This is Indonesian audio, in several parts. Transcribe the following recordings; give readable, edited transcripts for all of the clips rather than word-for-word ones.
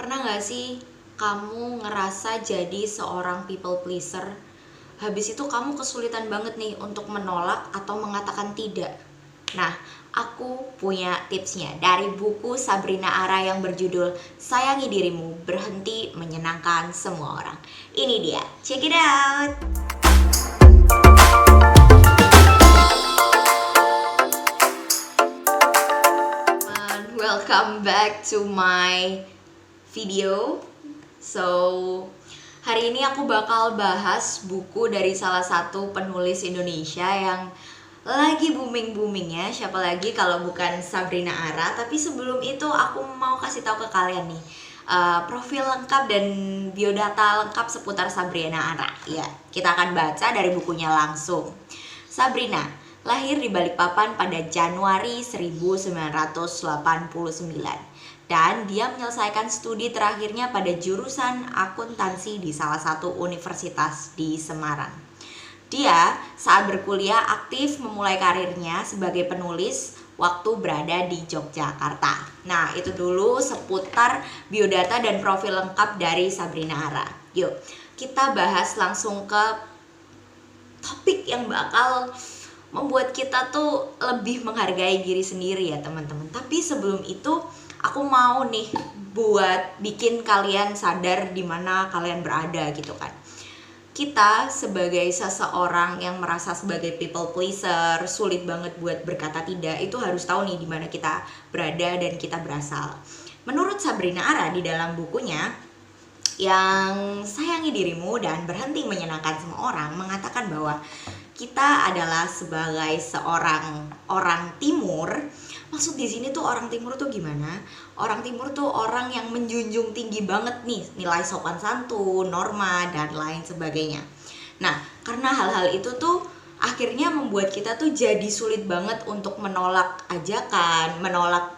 Pernah gak sih kamu ngerasa jadi seorang people pleaser? Habis itu kamu kesulitan banget nih untuk menolak atau mengatakan tidak. Nah, aku punya tipsnya dari buku Sabrina Ara yang berjudul Sayangi Dirimu, Berhenti Menyenangkan Semua Orang. Ini dia, check it out! Welcome back to my video. So, hari ini aku bakal bahas buku dari salah satu penulis Indonesia yang lagi booming-boomingnya. Siapa lagi kalau bukan Sabrina Ara. Tapi sebelum itu aku mau kasih tahu ke kalian nih, profil lengkap dan biodata lengkap seputar Sabrina Ara. Ya, kita akan baca dari bukunya langsung. Sabrina lahir di Balikpapan pada Januari 1989 dan dia menyelesaikan studi terakhirnya pada jurusan akuntansi di salah satu universitas di Semarang. Dia saat berkuliah aktif memulai karirnya sebagai penulis waktu berada di Yogyakarta. Nah, itu dulu seputar biodata dan profil lengkap dari Sabrina Ara. Yuk, kita bahas langsung ke topik yang bakal membuat kita tuh lebih menghargai diri sendiri ya teman-teman. Tapi sebelum itu aku mau nih buat bikin kalian sadar di mana kalian berada gitu kan. Kita sebagai seseorang yang merasa sebagai people pleaser, sulit banget buat berkata tidak, itu harus tahu nih di mana kita berada dan kita berasal. Menurut Sabrina Ara di dalam bukunya yang Sayangi Dirimu dan Berhenti Menyenangkan Semua Orang mengatakan bahwa kita adalah sebagai seorang orang timur. Maksud di sini tuh orang timur tuh gimana? Orang timur tuh orang yang menjunjung tinggi banget nih nilai sopan santun, norma dan lain sebagainya. Nah, karena hal-hal itu tuh akhirnya membuat kita tuh jadi sulit banget untuk menolak ajakan, menolak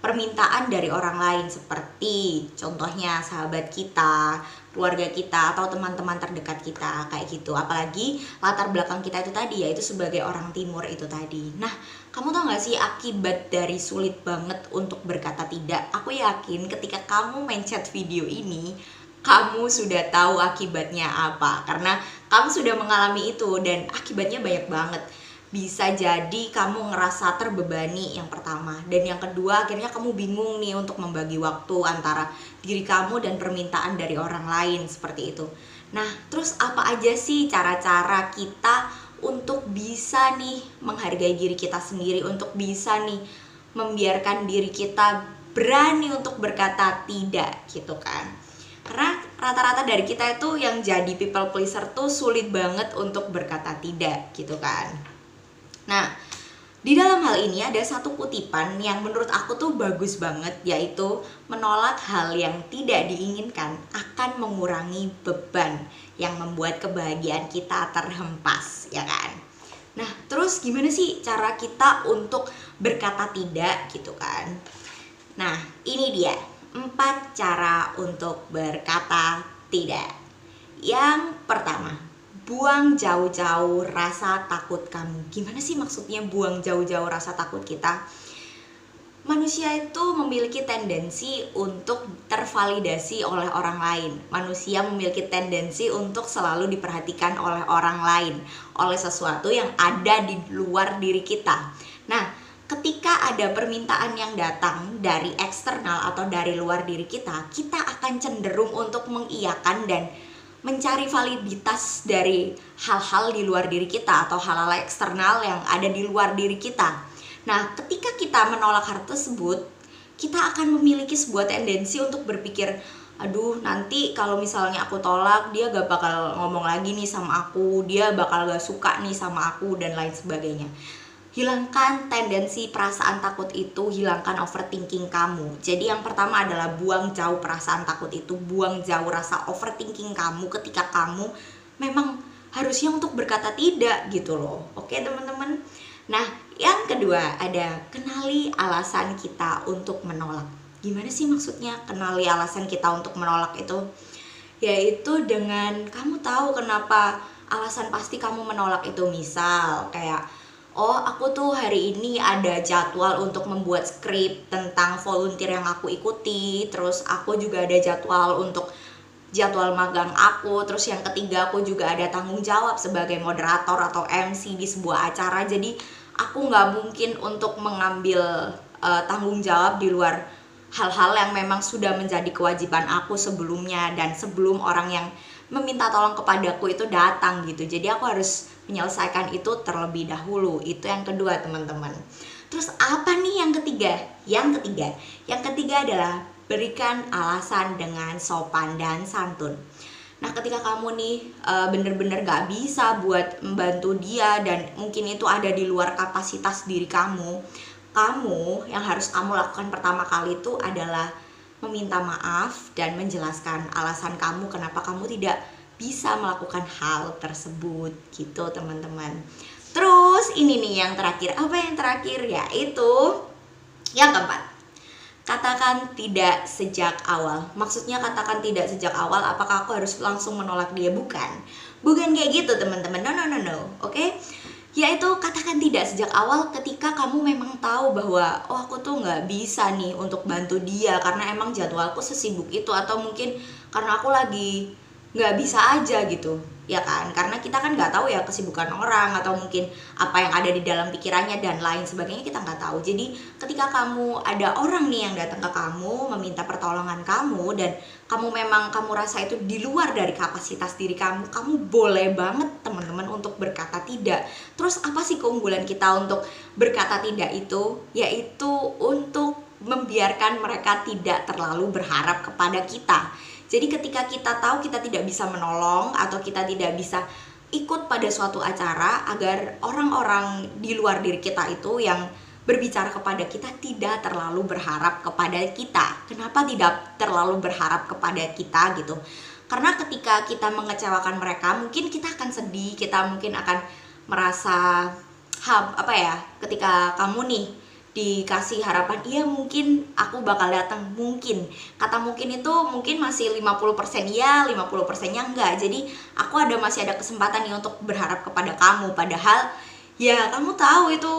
permintaan dari orang lain, seperti contohnya sahabat kita, keluarga kita, atau teman-teman terdekat kita kayak gitu. Apalagi latar belakang kita itu tadi, yaitu sebagai orang timur itu tadi. Nah, kamu tau gak sih akibat dari sulit banget untuk berkata tidak? Aku yakin ketika kamu mencet video ini, kamu sudah tahu akibatnya apa, karena kamu sudah mengalami itu dan akibatnya banyak banget. Bisa jadi kamu ngerasa terbebani yang pertama, dan yang kedua akhirnya kamu bingung nih untuk membagi waktu antara diri kamu dan permintaan dari orang lain seperti itu. Nah, terus apa aja sih cara-cara kita untuk bisa nih menghargai diri kita sendiri, untuk bisa nih membiarkan diri kita berani untuk berkata tidak gitu kan? Karena rata-rata dari kita itu yang jadi people pleaser tuh sulit banget untuk berkata tidak gitu kan. Nah, di dalam hal ini ada satu kutipan yang menurut aku tuh bagus banget, yaitu menolak hal yang tidak diinginkan akan mengurangi beban yang membuat kebahagiaan kita terhempas, ya kan? Nah, terus gimana sih cara kita untuk berkata tidak gitu kan? Nah, ini dia 4 cara untuk berkata tidak. Yang pertama, buang jauh-jauh rasa takut kamu. Gimana sih maksudnya buang jauh-jauh rasa takut kita? Manusia itu memiliki tendensi untuk tervalidasi oleh orang lain. Manusia memiliki tendensi untuk selalu diperhatikan oleh orang lain, oleh sesuatu yang ada di luar diri kita. Nah, ketika ada permintaan yang datang dari eksternal atau dari luar diri kita, kita akan cenderung untuk mengiyakan dan mencari validitas dari hal-hal di luar diri kita atau hal-hal eksternal yang ada di luar diri kita. Nah, ketika kita menolak hal tersebut, kita akan memiliki sebuah tendensi untuk berpikir, aduh nanti kalau misalnya aku tolak, dia gak bakal ngomong lagi nih sama aku, dia bakal gak suka nih sama aku, dan lain sebagainya. Hilangkan tendensi perasaan takut itu, hilangkan overthinking kamu. Jadi yang pertama adalah buang jauh perasaan takut itu, buang jauh rasa overthinking kamu ketika kamu memang harusnya untuk berkata tidak gitu loh. Oke teman-teman. Nah, yang kedua ada kenali alasan kita untuk menolak. Gimana sih maksudnya kenali alasan kita untuk menolak itu? Yaitu dengan kamu tahu kenapa alasan pasti kamu menolak itu. Misal kayak oh aku tuh hari ini ada jadwal untuk membuat skrip tentang volunteer yang aku ikuti, terus aku juga ada jadwal untuk jadwal magang aku, terus yang ketiga aku juga ada tanggung jawab sebagai moderator atau MC di sebuah acara. Jadi aku nggak mungkin untuk mengambil tanggung jawab di luar hal-hal yang memang sudah menjadi kewajiban aku sebelumnya dan sebelum orang yang meminta tolong kepadaku itu datang gitu. Jadi aku harus menyelesaikan itu terlebih dahulu. Itu yang kedua, teman-teman. Terus apa nih yang ketiga? Yang ketiga adalah berikan alasan dengan sopan dan santun. Nah, ketika kamu nih bener-bener gak bisa buat membantu dia dan mungkin itu ada di luar kapasitas diri kamu yang harus kamu lakukan pertama kali itu adalah meminta maaf dan menjelaskan alasan kamu kenapa kamu tidak bisa melakukan hal tersebut gitu, teman-teman. Terus ini nih yang terakhir. Apa yang terakhir? Yaitu yang keempat. Katakan tidak sejak awal. Maksudnya katakan tidak sejak awal, apakah aku harus langsung menolak dia? Bukan kayak gitu, teman-teman. No. Oke? Yaitu katakan tidak sejak awal ketika kamu memang tahu bahwa oh aku tuh nggak bisa nih untuk bantu dia karena emang jadwalku sesibuk itu, atau mungkin karena aku lagi nggak bisa aja gitu, ya kan? Karena kita kan nggak tahu ya kesibukan orang atau mungkin apa yang ada di dalam pikirannya dan lain sebagainya, kita nggak tahu. Jadi ketika kamu ada orang nih yang datang ke kamu meminta pertolongan kamu dan kamu rasa itu di luar dari kapasitas diri kamu boleh banget, teman-teman, untuk berkata tidak. Terus apa sih keunggulan kita untuk berkata tidak itu? Yaitu untuk membiarkan mereka tidak terlalu berharap kepada kita. Jadi ketika kita tahu kita tidak bisa menolong atau kita tidak bisa ikut pada suatu acara, agar orang-orang di luar diri kita itu yang berbicara kepada kita tidak terlalu berharap kepada kita. Kenapa tidak terlalu berharap kepada kita gitu? Karena ketika kita mengecewakan mereka, mungkin kita akan sedih, kita mungkin akan merasa ketika kamu nih dikasih harapan, iya mungkin aku bakal datang, mungkin kata mungkin itu mungkin masih 50% ya, 50%-nya enggak. Jadi aku masih ada kesempatan nih untuk berharap kepada kamu, padahal ya kamu tahu itu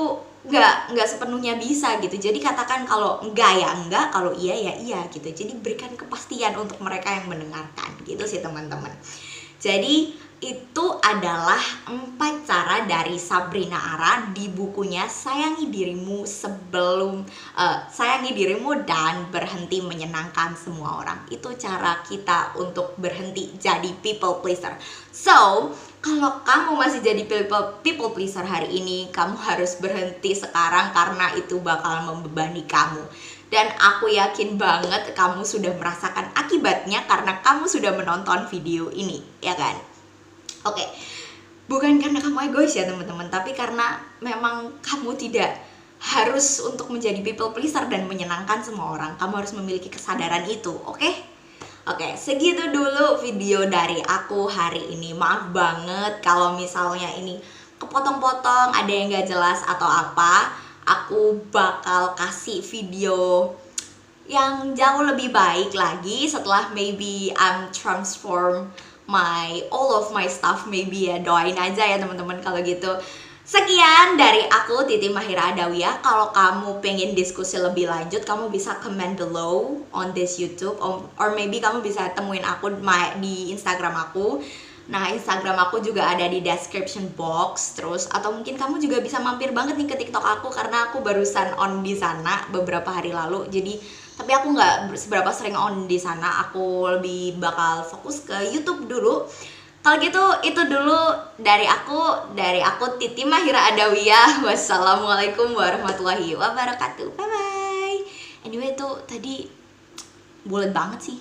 enggak sepenuhnya bisa gitu. Jadi katakan kalau enggak ya enggak, kalau iya ya iya gitu. Jadi berikan kepastian untuk mereka yang mendengarkan gitu sih, teman-teman. Jadi itu adalah 4 cara dari Sabrina Ara di bukunya Sayangi Dirimu dan Berhenti Menyenangkan Semua Orang. Itu cara kita untuk berhenti jadi people pleaser. So, kalau kamu masih jadi people pleaser hari ini, kamu harus berhenti sekarang karena itu bakal membebani kamu. Dan aku yakin banget kamu sudah merasakan akibatnya karena kamu sudah menonton video ini, ya kan? Oke, bukan karena kamu egois ya, teman-teman, tapi karena memang kamu tidak harus untuk menjadi people pleaser dan menyenangkan semua orang. Kamu harus memiliki kesadaran itu, oke? Oke, segitu dulu video dari aku hari ini. Maaf banget kalau misalnya ini kepotong-potong, ada yang gak jelas atau apa. Aku bakal kasih video yang jauh lebih baik lagi setelah maybe I'm transform all of my stuff, maybe ya. Doain aja ya, teman-teman, kalau gitu. Sekian dari aku, Titi Mahira Adawiyah. Kalau kamu pengen diskusi lebih lanjut, kamu bisa comment below on this YouTube, or maybe kamu bisa temuin aku di Instagram aku. Nah, Instagram aku juga ada di description box. Terus atau mungkin kamu juga bisa mampir banget nih ke TikTok aku karena aku barusan on di sana beberapa hari lalu. Tapi aku nggak seberapa sering on di sana. Aku lebih bakal fokus ke YouTube dulu. Kalau gitu itu dulu dari aku Titi Mahira Adawiyah. Wassalamualaikum warahmatullahi wabarakatuh. Bye bye. Anyway, itu tadi bulat banget sih.